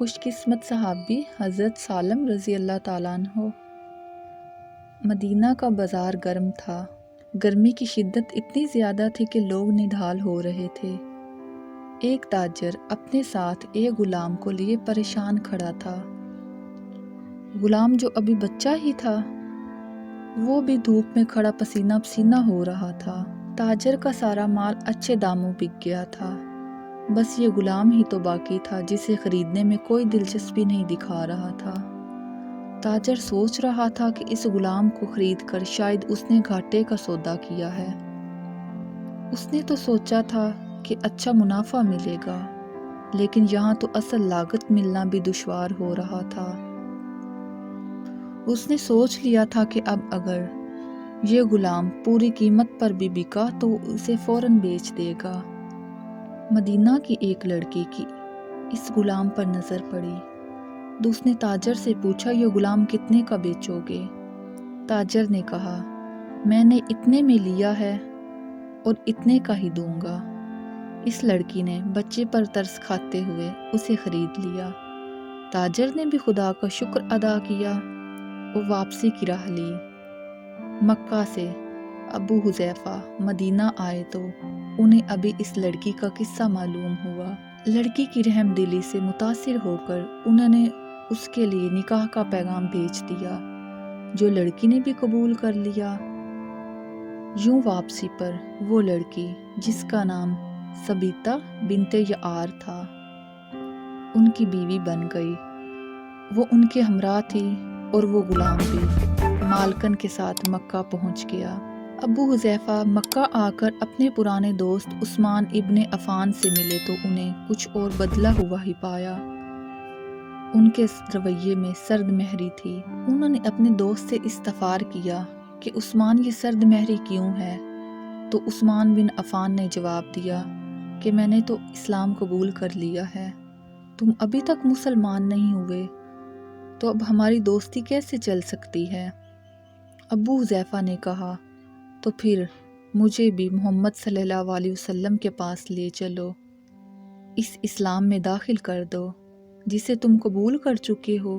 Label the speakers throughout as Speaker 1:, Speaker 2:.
Speaker 1: خوش قسمت صحابی حضرت سالم رضی اللہ تعالیٰ عنہ۔ مدینہ کا بازار گرم تھا۔ گرمی کی شدت اتنی زیادہ تھی کہ لوگ نڈھال ہو رہے تھے۔ ایک تاجر اپنے ساتھ ایک غلام کو لیے پریشان کھڑا تھا۔ غلام جو ابھی بچہ ہی تھا، وہ بھی دھوپ میں کھڑا پسینہ پسینہ ہو رہا تھا۔ تاجر کا سارا مال اچھے داموں بک گیا تھا، بس یہ غلام ہی تو باقی تھا جسے خریدنے میں کوئی دلچسپی نہیں دکھا رہا تھا۔ تاجر سوچ رہا تھا کہ اس غلام کو خرید کر شاید اس نے گھاٹے کا سودا کیا ہے۔ اس نے تو سوچا تھا کہ اچھا منافع ملے گا، لیکن یہاں تو اصل لاگت ملنا بھی دشوار ہو رہا تھا۔ اس نے سوچ لیا تھا کہ اب اگر یہ غلام پوری قیمت پر بھی بکا تو اسے فوراً بیچ دے گا۔ مدینہ کی ایک لڑکی کی اس غلام پر نظر پڑی تو اس نے تاجر سے پوچھا، یہ غلام کتنے کا بیچو گے؟ تاجر نے کہا، میں نے اتنے میں لیا ہے اور اتنے کا ہی دوں گا۔ اس لڑکی نے بچے پر ترس کھاتے ہوئے اسے خرید لیا۔ تاجر نے بھی خدا کا شکر ادا کیا اور واپسی کی راہ لی۔ مکہ سے ابو حذیفہ مدینہ آئے تو انہیں ابھی اس لڑکی کا قصہ معلوم ہوا۔ لڑکی کی رحم دلی سے متاثر ہو کر انہوں نے اس کے لیے نکاح کا پیغام بھیج دیا، جو لڑکی نے بھی قبول کر لیا۔ یوں واپسی پر وہ لڑکی، جس کا نام ثبیتہ بنت یعار تھا، ان کی بیوی بن گئی۔ وہ ان کے ہمراہ تھی اور وہ غلام بھی مالکن کے ساتھ مکہ پہنچ گیا۔ ابو حذیفہ مکہ آ کر اپنے پرانے دوست عثمان ابن عفان سے ملے تو انہیں کچھ اور بدلا ہوا ہی پایا۔ ان کے رویے میں سرد مہری تھی۔ انہوں نے اپنے دوست سے استفسار کیا کہ عثمان یہ سرد مہری کیوں ہے؟ تو عثمان بن عفان نے جواب دیا کہ میں نے تو اسلام قبول کر لیا ہے، تم ابھی تک مسلمان نہیں ہوئے، تو اب ہماری دوستی کیسے چل سکتی ہے؟ ابو حذیفہ نے کہا، تو پھر مجھے بھی محمد صلی اللہ علیہ وسلم کے پاس لے چلو، اس اسلام میں داخل کر دو جسے تم قبول کر چکے ہو۔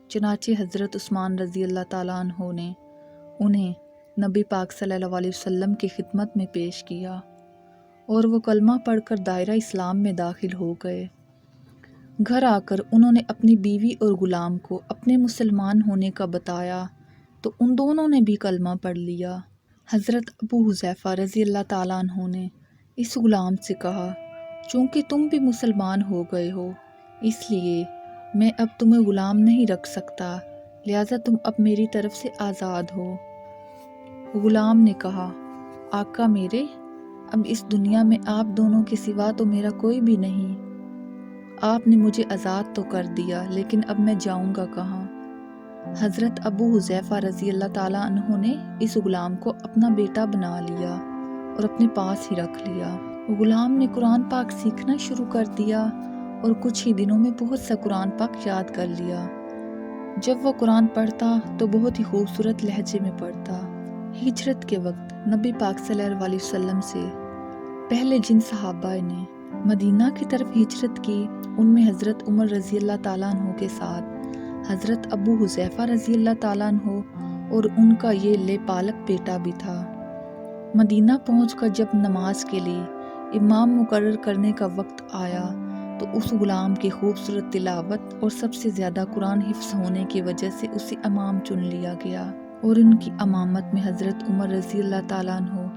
Speaker 1: چنانچہ حضرت عثمان رضی اللہ تعالیٰ عنہ نے انہیں نبی پاک صلی اللہ علیہ وسلم کی خدمت میں پیش کیا اور وہ کلمہ پڑھ کر دائرہ اسلام میں داخل ہو گئے۔ گھر آ کر انہوں نے اپنی بیوی اور غلام کو اپنے مسلمان ہونے کا بتایا تو ان دونوں نے بھی کلمہ پڑھ لیا۔ حضرت ابو حذیفہ رضی اللہ تعالیٰ عنہ نے اس غلام سے کہا، چونکہ تم بھی مسلمان ہو گئے ہو، اس لیے میں اب تمہیں غلام نہیں رکھ سکتا، لہٰذا تم اب میری طرف سے آزاد ہو۔ غلام نے کہا، آقا میرے، اب اس دنیا میں آپ دونوں کے سوا تو میرا کوئی بھی نہیں۔ آپ نے مجھے آزاد تو کر دیا، لیکن اب میں جاؤں گا کہاں؟ حضرت ابو حذیفہ رضی اللہ تعالیٰ عنہ نے اس غلام کو اپنا بیٹا بنا لیا اور اپنے پاس ہی رکھ لیا۔ غلام نے قرآن پاک سیکھنا شروع کر دیا اور کچھ ہی دنوں میں بہت سا قرآن پاک یاد کر لیا۔ جب وہ قرآن پڑھتا تو بہت ہی خوبصورت لہجے میں پڑھتا۔ ہجرت کے وقت نبی پاک صلی اللہ علیہ وسلم سے پہلے جن صحابہ نے مدینہ کی طرف ہجرت کی، ان میں حضرت عمر رضی اللہ تعالیٰ عنہ کے ساتھ حضرت ابو حذیفہ رضی اللہ تعالیٰ عنہ اور ان کا یہ لے پالک بیٹا بھی تھا۔ مدینہ پہنچ کر جب نماز کے لیے امام مقرر کرنے کا وقت آیا تو اس غلام کی خوبصورت تلاوت اور سب سے زیادہ قرآن حفظ ہونے کی وجہ سے اسے امام چن لیا گیا، اور ان کی امامت میں حضرت عمر رضی اللہ تعالیٰ عنہ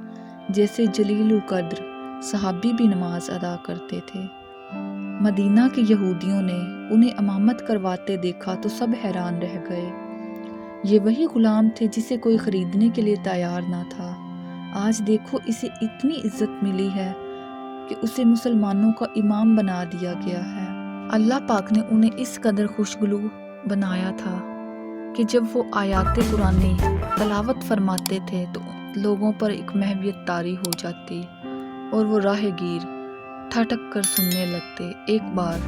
Speaker 1: جیسے جلیل القدر صحابی بھی نماز ادا کرتے تھے۔ مدینہ کے یہودیوں نے انہیں امامت کرواتے دیکھا تو سب حیران رہ گئے۔ یہ وہی غلام تھے جسے کوئی خریدنے کے لیے تیار نہ تھا۔ آج دیکھو اسے اتنی عزت ملی ہے کہ اسے مسلمانوں کا امام بنا دیا گیا ہے۔ اللہ پاک نے انہیں اس قدر خوشگلو بنایا تھا کہ جب وہ آیات قرآنی تلاوت فرماتے تھے تو لوگوں پر ایک محویت طاری ہو جاتی اور وہ راہ گیر ٹھٹک کر سننے لگتے۔ ایک بار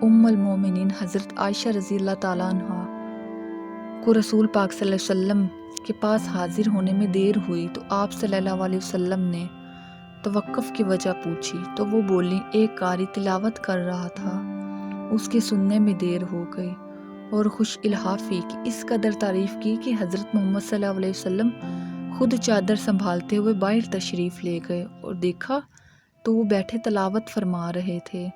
Speaker 1: ام المومنین حضرت عائشہ رضی اللہ تعالیٰ عنہ کو رسول پاک صلی اللہ علیہ وسلم کے پاس حاضر ہونے میں دیر ہوئی تو آپ صلی اللہ علیہ وسلم نے توقف کی وجہ پوچھی تو وہ بولی، ایک قاری تلاوت کر رہا تھا اس کے سننے میں دیر ہو گئی اور خوش الحافی کی اس قدر تعریف کی کہ حضرت محمد صلی اللہ علیہ وسلم خود چادر سنبھالتے ہوئے باہر تشریف لے گئے اور دیکھا تو وہ بیٹھے تلاوت فرما رہے تھے۔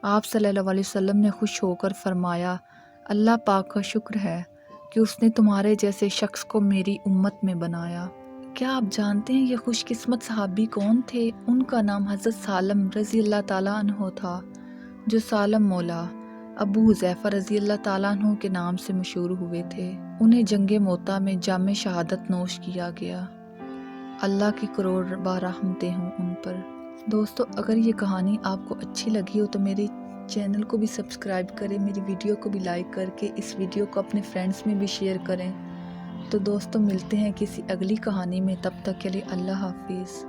Speaker 1: آپ صلی اللہ علیہ وسلم نے خوش ہو کر فرمایا، اللہ پاک کا شکر ہے کہ اس نے تمہارے جیسے شخص کو میری امت میں بنایا۔ کیا آپ جانتے ہیں یہ خوش قسمت صحابی کون تھے؟ ان کا نام حضرت سالم رضی اللہ تعالیٰ عنہ تھا، جو سالم مولا ابو حذیفہ رضی اللہ تعالیٰ عنہ کے نام سے مشہور ہوئے تھے۔ انہیں جنگ موتا میں جام شہادت نوش کیا گیا۔ اللہ کی کروڑ بار رحمتیں ہوں ان پر۔ دوستو، اگر یہ کہانی آپ کو اچھی لگی ہو تو میرے چینل کو بھی سبسکرائب کریں، میری ویڈیو کو بھی لائک کر کے اس ویڈیو کو اپنے فرینڈز میں بھی شیئر کریں۔ تو دوستو، ملتے ہیں کسی اگلی کہانی میں، تب تک کے لیے اللہ حافظ۔